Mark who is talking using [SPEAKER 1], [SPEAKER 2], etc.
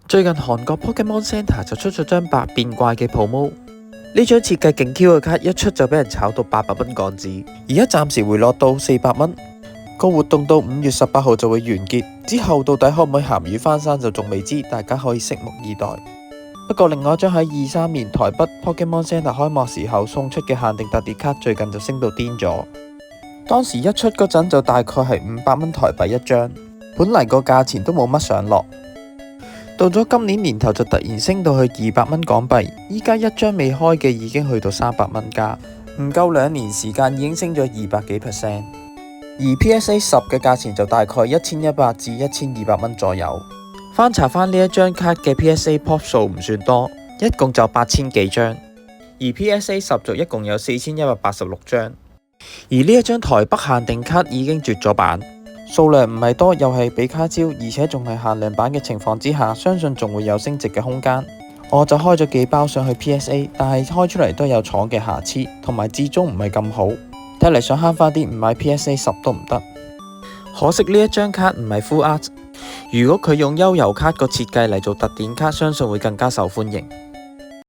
[SPEAKER 1] 最近韓國 Pokemon Center 就出咗張百變怪嘅 promo， 呢張設計勁 Q 嘅卡一出就俾人炒到800蚊港紙，而家暫時回落到400蚊。個活動到5月18號就會完結，之後到底可唔可以鹹魚翻生就仲未知，大家可以拭目以待。不過另外一張喺23年台北 Pokemon Center 開幕時候送出嘅限定特別卡，最近就升到癲咗。當時一出嗰陣就大概係500蚊台幣一張，本嚟個價錢都冇乜上落。到咗今年年頭就突然升到去200蚊港幣，依家一張未開嘅已經去到300蚊加，唔夠2年時間已經升咗200幾%。而 PSA 10嘅價錢就大概1100至1200蚊左右。翻查翻呢一張卡嘅 PSA pop 數唔算多，一共就8000幾張，而 PSA 10就一共有4186張。而呢一張台北限定卡已經絕咗版。數量唔係多，又係比卡招，而且仲係限量版嘅情況之下，相信仲會有升值嘅空間。我就開咗幾包上去 PSA， 但係開出嚟都有廠嘅瑕疵，同埋至終唔係咁好。睇嚟想慳翻啲，唔買 PSA 10都唔得。可惜呢一張卡唔係 Full Art， 如果佢用悠遊卡個設計嚟做特典卡，相信會更加受歡迎。